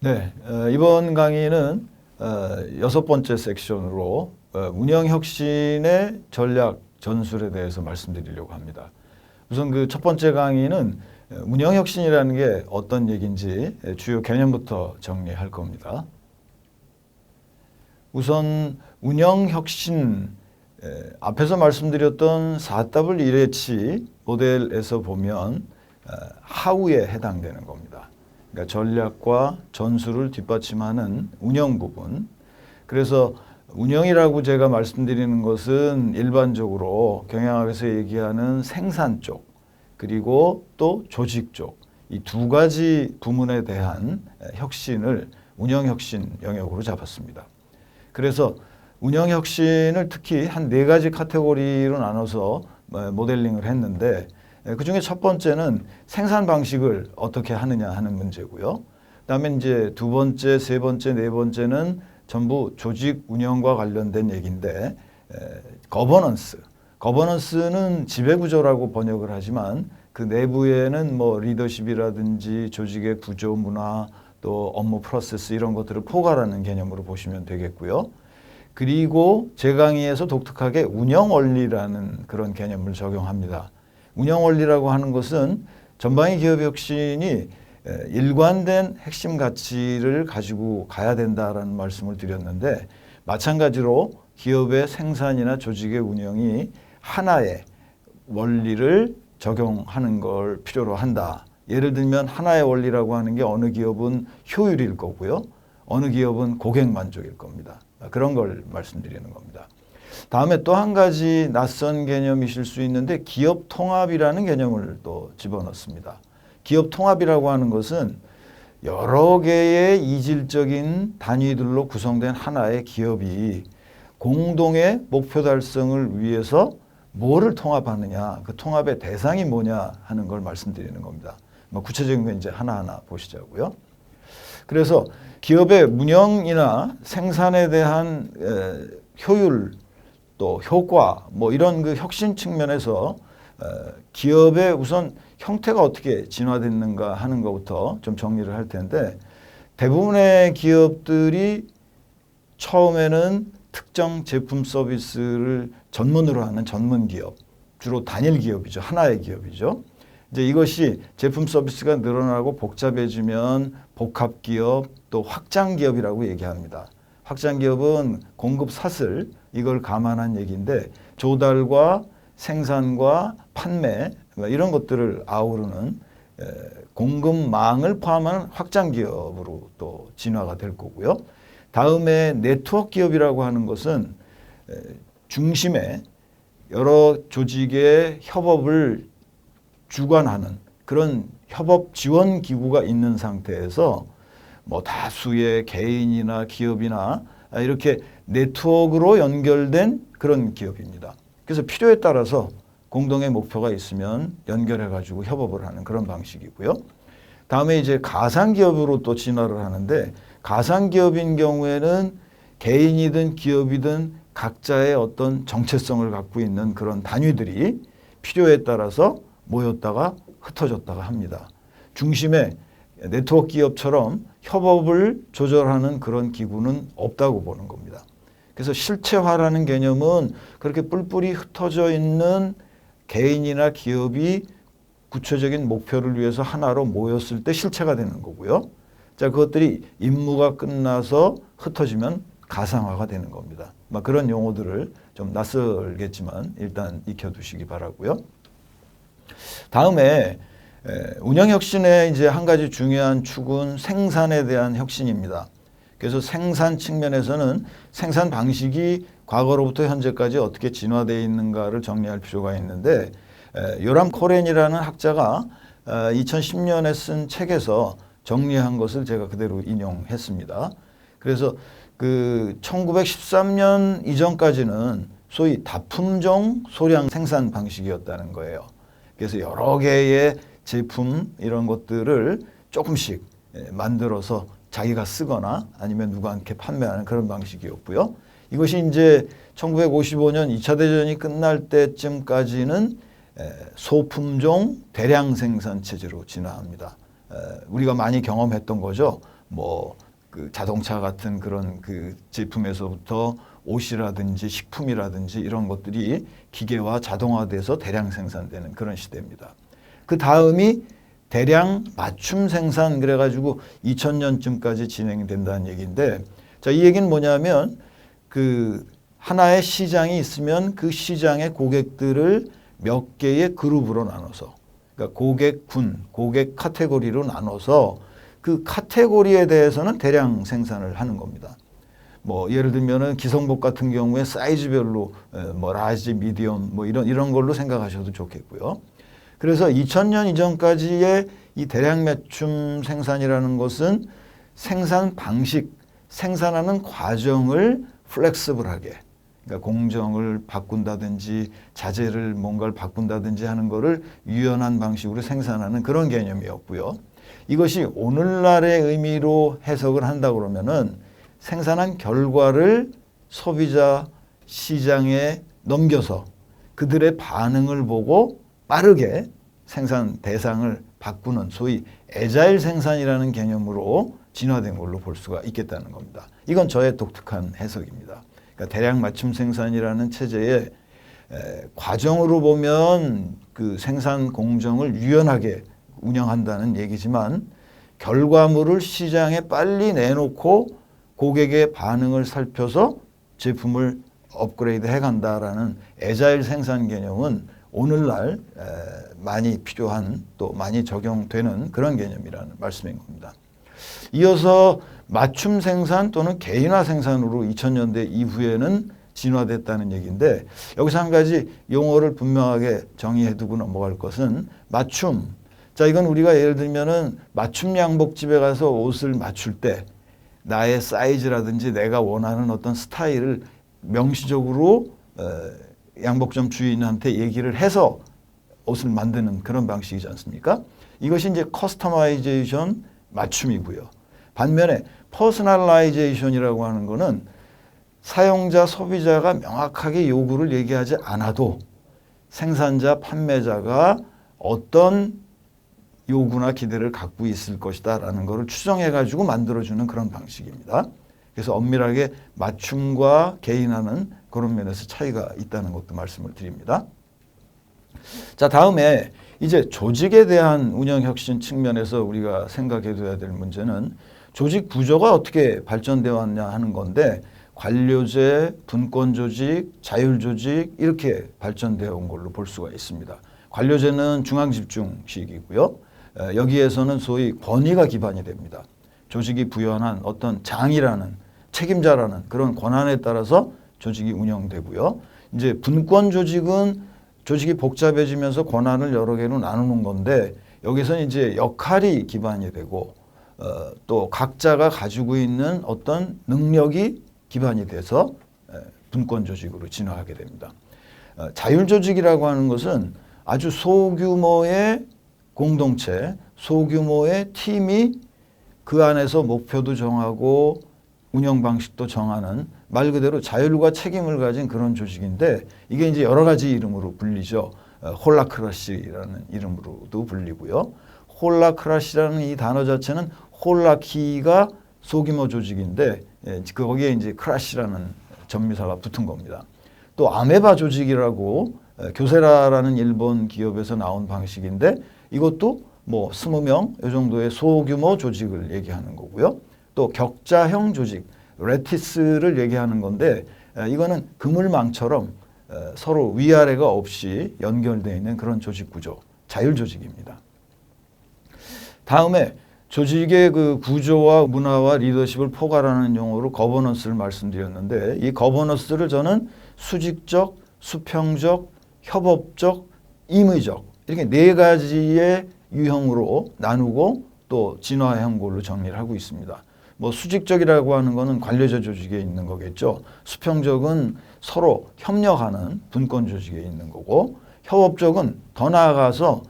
네, 이번 강의는 여섯 번째 섹션으로 운영혁신의 전략 전술에 대해서 말씀드리려고 합니다. 우선 그 첫 번째 강의는 운영혁신이라는 게 어떤 얘기인지 주요 개념부터 정리할 겁니다. 우선 운영혁신, 앞에서 말씀드렸던 4W1H 모델에서 보면 하우에 해당되는 겁니다. 그러니까 전략과 전술을 뒷받침하는 운영 부분. 그래서 운영이라고 제가 말씀드리는 것은 일반적으로 경영학에서 얘기하는 생산 쪽, 그리고 또 조직 쪽, 이 두 가지 부문에 대한 혁신을 운영혁신 영역으로 잡았습니다. 그래서 운영혁신을 특히 한 네 가지 카테고리로 나눠서 모델링을 했는데, 그 중에 첫 번째는 생산 방식을 어떻게 하느냐 하는 문제고요. 그다음에 이제 두 번째, 세 번째, 네 번째는 전부 조직 운영과 관련된 얘기인데, 거버넌스는 지배구조라고 번역을 하지만 그 내부에는 뭐 리더십이라든지 조직의 구조, 문화, 또 업무 프로세스 이런 것들을 포괄하는 개념으로 보시면 되겠고요. 그리고 제 강의에서 독특하게 운영 원리라는 그런 개념을 적용합니다. 운영 원리라고 하는 것은 전방위 기업 혁신이 일관된 핵심 가치를 가지고 가야 된다라는 말씀을 드렸는데, 마찬가지로 기업의 생산이나 조직의 운영이 하나의 원리를 적용하는 걸 필요로 한다. 예를 들면 하나의 원리라고 하는 게 어느 기업은 효율일 거고요. 어느 기업은 고객 만족일 겁니다. 그런 걸 말씀드리는 겁니다. 다음에 또 한 가지 낯선 개념이실 수 있는데, 기업 통합이라는 개념을 또 집어넣습니다. 기업 통합이라고 하는 것은 여러 개의 이질적인 단위들로 구성된 하나의 기업이 공동의 목표 달성을 위해서 뭐를 통합하느냐, 그 통합의 대상이 뭐냐 하는 걸 말씀드리는 겁니다. 구체적인 건 이제 하나하나 보시자고요. 그래서 기업의 운영이나 생산에 대한 효율, 또 효과, 뭐 이런 그 혁신 측면에서 기업의 우선 형태가 어떻게 진화됐는가 하는 것부터 좀 정리를 할 텐데, 대부분의 기업들이 처음에는 특정 제품 서비스를 전문으로 하는 전문 기업, 주로 단일 기업이죠. 하나의 기업이죠. 이제 이것이 제품 서비스가 늘어나고 복잡해지면 복합 기업, 또 확장 기업이라고 얘기합니다. 확장 기업은 공급 사슬, 이걸 감안한 얘기인데, 조달과 생산과 판매 이런 것들을 아우르는 공급망을 포함한 확장 기업으로 또 진화가 될 거고요. 다음에 네트워크 기업이라고 하는 것은 중심에 여러 조직의 협업을 주관하는 그런 협업 지원 기구가 있는 상태에서 뭐 다수의 개인이나 기업이나 이렇게 네트워크로 연결된 그런 기업입니다. 그래서 필요에 따라서 공동의 목표가 있으면 연결해 가지고 협업을 하는 그런 방식이고요. 다음에 이제 가상기업으로 또 진화를 하는데, 가상기업인 경우에는 개인이든 기업이든 각자의 어떤 정체성을 갖고 있는 그런 단위들이 필요에 따라서 모였다가 흩어졌다가 합니다. 중심에 네트워크 기업처럼 협업을 조절하는 그런 기구는 없다고 보는 겁니다. 그래서 실체화라는 개념은 그렇게 뿔뿔이 흩어져 있는 개인이나 기업이 구체적인 목표를 위해서 하나로 모였을 때 실체가 되는 거고요. 자, 그것들이 임무가 끝나서 흩어지면 가상화가 되는 겁니다. 그런 용어들을 좀 낯설겠지만 일단 익혀두시기 바라고요. 다음에 운영혁신의 이제 한 가지 중요한 축은 생산에 대한 혁신입니다. 그래서 생산 측면에서는 생산 방식이 과거로부터 현재까지 어떻게 진화되어 있는가를 정리할 필요가 있는데, 요람 코렌이라는 학자가 2010년에 쓴 책에서 정리한 것을 제가 그대로 인용했습니다. 그래서 그 1913년 이전까지는 소위 다품종 소량 생산 방식이었다는 거예요. 그래서 여러 개의 제품 이런 것들을 조금씩 만들어서 자기가 쓰거나 아니면 누구한테 판매하는 그런 방식이었고요. 이것이 이제 1955년 2차 대전이 끝날 때쯤까지는 소품종 대량 생산 체제로 진화합니다. 우리가 많이 경험했던 거죠. 뭐 그 자동차 같은 그런 그 제품에서부터 옷이라든지 식품이라든지 이런 것들이 기계화 자동화돼서 대량 생산되는 그런 시대입니다. 그 다음이 대량 맞춤 생산 그래가지고 2000년쯤까지 진행이 된다는 얘기인데, 자, 이 얘기는 뭐냐면 그 하나의 시장이 있으면 그 시장의 고객들을 몇 개의 그룹으로 나눠서, 그러니까 고객군, 고객 카테고리로 나눠서 그 카테고리에 대해서는 대량 생산을 하는 겁니다. 뭐 예를 들면은 기성복 같은 경우에 사이즈별로 뭐 라지, 미디엄 뭐 이런 걸로 생각하셔도 좋겠고요. 그래서 2000년 이전까지의 이 대량 맞춤 생산이라는 것은 생산 방식, 생산하는 과정을 플렉서블하게, 그러니까 공정을 바꾼다든지 자재를 뭔가를 바꾼다든지 하는 거를 유연한 방식으로 생산하는 그런 개념이었고요. 이것이 오늘날의 의미로 해석을 한다 그러면은 생산한 결과를 소비자 시장에 넘겨서 그들의 반응을 보고 빠르게 생산 대상을 바꾸는 소위 애자일 생산이라는 개념으로 진화된 걸로 볼 수가 있겠다는 겁니다. 이건 저의 독특한 해석입니다. 그러니까 대량 맞춤 생산이라는 체제의 과정으로 보면 그 생산 공정을 유연하게 운영한다는 얘기지만 결과물을 시장에 빨리 내놓고 고객의 반응을 살펴서 제품을 업그레이드 해간다라는 애자일 생산 개념은 오늘날 많이 필요한 또 많이 적용되는 그런 개념이라는 말씀인 겁니다. 이어서 맞춤 생산 또는 개인화 생산으로 2000년대 이후에는 진화됐다는 얘기인데, 여기서 한 가지 용어를 분명하게 정의해 두고 넘어갈 것은 맞춤. 자, 이건 우리가 예를 들면은 맞춤 양복집에 가서 옷을 맞출 때 나의 사이즈라든지 내가 원하는 어떤 스타일을 명시적으로 양복점 주인한테 얘기를 해서 옷을 만드는 그런 방식이지 않습니까? 이것이 이제 커스터마이제이션 맞춤이고요. 반면에 퍼스널라이제이션이라고 하는 거는 사용자, 소비자가 명확하게 요구를 얘기하지 않아도 생산자, 판매자가 어떤 요구나 기대를 갖고 있을 것이다 라는 것을 추정해가지고 만들어주는 그런 방식입니다. 그래서 엄밀하게 맞춤과 개인화는 그런 면에서 차이가 있다는 것도 말씀을 드립니다. 자, 다음에 이제 조직에 대한 운영 혁신 측면에서 우리가 생각해 둬야 될 문제는 조직 구조가 어떻게 발전되어 왔냐 하는 건데, 관료제, 분권조직, 자율조직 이렇게 발전되어 온 걸로 볼 수가 있습니다. 관료제는 중앙집중식이고요. 여기에서는 소위 권위가 기반이 됩니다. 조직이 부여한 어떤 장이라는 책임자라는 그런 권한에 따라서 조직이 운영되고요. 이제 분권 조직은 조직이 복잡해지면서 권한을 여러 개로 나누는 건데, 여기서는 이제 역할이 기반이 되고 또 각자가 가지고 있는 어떤 능력이 기반이 돼서 분권 조직으로 진화하게 됩니다. 자율 조직이라고 하는 것은 아주 소규모의 공동체, 소규모의 팀이 그 안에서 목표도 정하고 운영 방식도 정하는 말 그대로 자율과 책임을 가진 그런 조직인데, 이게 이제 여러 가지 이름으로 불리죠. 홀라크라시라는 이름으로도 불리고요. 홀라크라시라는 이 단어 자체는 홀라키가 소규모 조직인데 거기에 이제 크라시라는 전미사가 붙은 겁니다. 또 아메바 조직이라고 교세라라는 일본 기업에서 나온 방식인데, 이것도 뭐 20명 이 정도의 소규모 조직을 얘기하는 거고요. 또 격자형 조직, 레티스를 얘기하는 건데, 이거는 그물망처럼 서로 위아래가 없이 연결되어 있는 그런 조직 구조, 자율 조직입니다. 다음에 조직의 그 구조와 문화와 리더십을 포괄하는 용어로 거버넌스를 말씀드렸는데, 이 거버넌스를 저는 수직적, 수평적, 협업적, 임의적 이렇게 네 가지의 유형으로 나누고 또 진화한 걸로 정리를 하고 있습니다. 뭐 수직적이라고 하는 거는 관료제 조직에 있는 거겠죠. 수평적은 서로 협력하는 분권 조직에 있는 거고, 협업적은 더 나아가서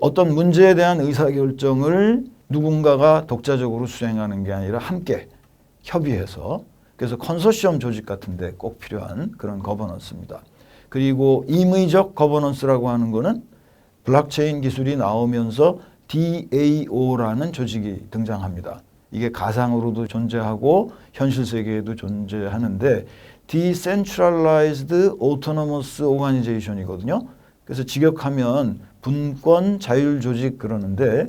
어떤 문제에 대한 의사결정을 누군가가 독자적으로 수행하는 게 아니라 함께 협의해서, 그래서 컨소시엄 조직 같은 데 꼭 필요한 그런 거버넌스입니다. 그리고 임의적 거버넌스라고 하는 거는 블록체인 기술이 나오면서 DAO라는 조직이 등장합니다. 이게 가상으로도 존재하고 현실 세계에도 존재하는데 Decentralized Autonomous Organization이거든요. 그래서 직역하면 분권 자율 조직 그러는데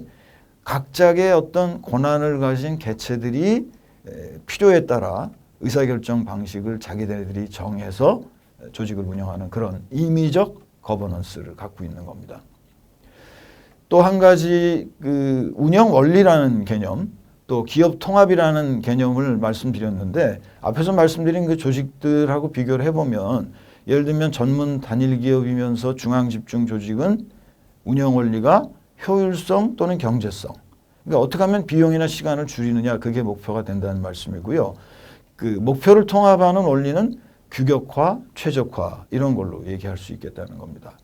각자의 어떤 권한을 가진 개체들이 필요에 따라 의사결정 방식을 자기들이 정해서 조직을 운영하는 그런 임의적 거버넌스를 갖고 있는 겁니다. 또 한 가지 그 운영 원리라는 개념, 또 기업 통합이라는 개념을 말씀드렸는데 앞에서 말씀드린 그 조직들하고 비교를 해보면 예를 들면 전문 단일 기업이면서 중앙 집중 조직은 운영 원리가 효율성 또는 경제성. 그러니까 어떻게 하면 비용이나 시간을 줄이느냐 그게 목표가 된다는 말씀이고요. 그 목표를 통합하는 원리는 규격화, 최적화 이런 걸로 얘기할 수 있겠다는 겁니다.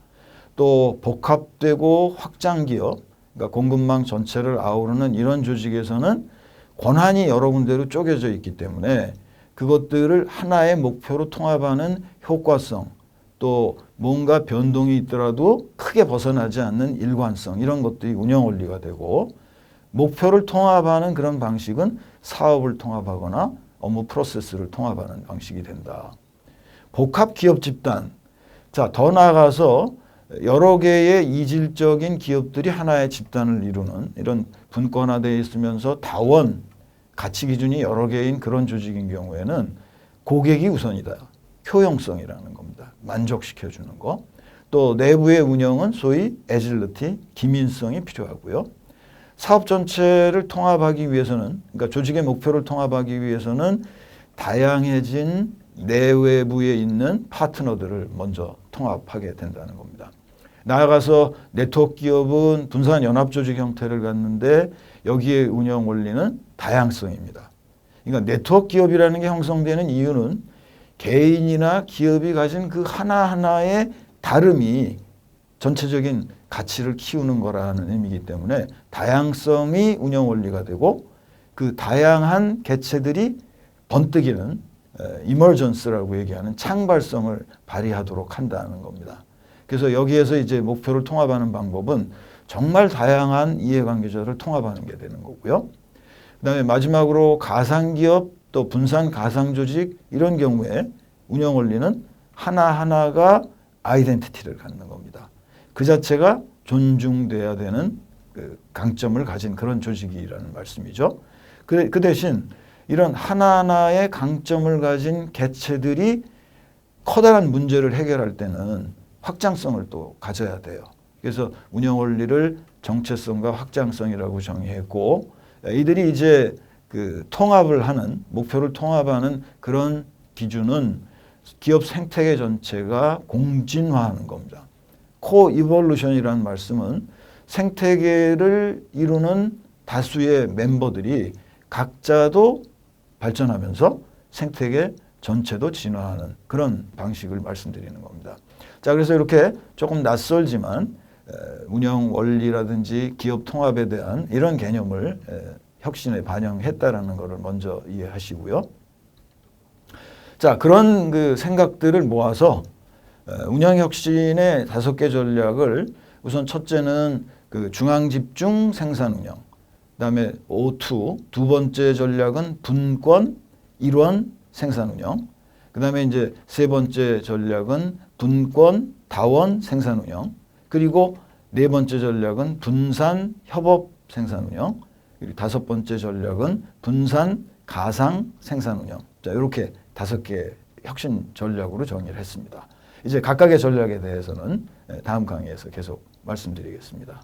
또 복합되고 확장 기업, 그러니까 공급망 전체를 아우르는 이런 조직에서는 권한이 여러 군데로 쪼개져 있기 때문에 그것들을 하나의 목표로 통합하는 효과성, 또 뭔가 변동이 있더라도 크게 벗어나지 않는 일관성 이런 것들이 운영 원리가 되고 목표를 통합하는 그런 방식은 사업을 통합하거나 업무 프로세스를 통합하는 방식이 된다. 복합 기업 집단. 자, 더 나아가서 여러 개의 이질적인 기업들이 하나의 집단을 이루는 이런 분권화되어 있으면서 다원, 가치 기준이 여러 개인 그런 조직인 경우에는 고객이 우선이다. 효용성이라는 겁니다. 만족시켜주는 거. 또 내부의 운영은 소위 애질리티, 기민성이 필요하고요. 사업 전체를 통합하기 위해서는, 그러니까 조직의 목표를 통합하기 위해서는 다양해진 내외부에 있는 파트너들을 먼저 통합하게 된다는 겁니다. 나아가서 네트워크 기업은 분산 연합 조직 형태를 갖는데 여기에 운영 원리는 다양성입니다. 그러니까 네트워크 기업이라는 게 형성되는 이유는 개인이나 기업이 가진 그 하나하나의 다름이 전체적인 가치를 키우는 거라는 의미이기 때문에 다양성이 운영 원리가 되고 그 다양한 개체들이 번뜩이는 이머전스라고 얘기하는 창발성을 발휘하도록 한다는 겁니다. 그래서 여기에서 이제 목표를 통합하는 방법은 정말 다양한 이해관계자를 통합하는 게 되는 거고요. 그다음에 마지막으로 가상기업 또 분산 가상조직 이런 경우에 운영 원리는 하나하나가 아이덴티티를 갖는 겁니다. 그 자체가 존중돼야 되는 그 강점을 가진 그런 조직이라는 말씀이죠. 그 대신 이런 하나하나의 강점을 가진 개체들이 커다란 문제를 해결할 때는 확장성을 또 가져야 돼요. 그래서 운영 원리를 정체성과 확장성이라고 정의했고 이들이 이제 그 통합을 하는 목표를 통합하는 그런 기준은 기업 생태계 전체가 공진화하는 겁니다. 코이볼루션이라는 말씀은 생태계를 이루는 다수의 멤버들이 각자도 발전하면서 생태계 전체도 진화하는 그런 방식을 말씀드리는 겁니다. 자, 그래서 이렇게 조금 낯설지만 운영 원리라든지 기업 통합에 대한 이런 개념을 혁신에 반영했다라는 것을 먼저 이해하시고요. 자, 그런 그 생각들을 모아서 운영 혁신의 5개 전략을 우선 첫째는 그 중앙 집중 생산 운영, 그다음에 O2 두 번째 전략은 분권 일원 생산 운영, 그다음에 이제 세 번째 전략은 분권 다원 생산 운영, 그리고 네 번째 전략은 분산 협업 생산 운영, 그리고 다섯 번째 전략은 분산 가상 생산 운영. 자, 이렇게 5개 혁신 전략으로 정리를 했습니다. 이제 각각의 전략에 대해서는 다음 강의에서 계속 말씀드리겠습니다.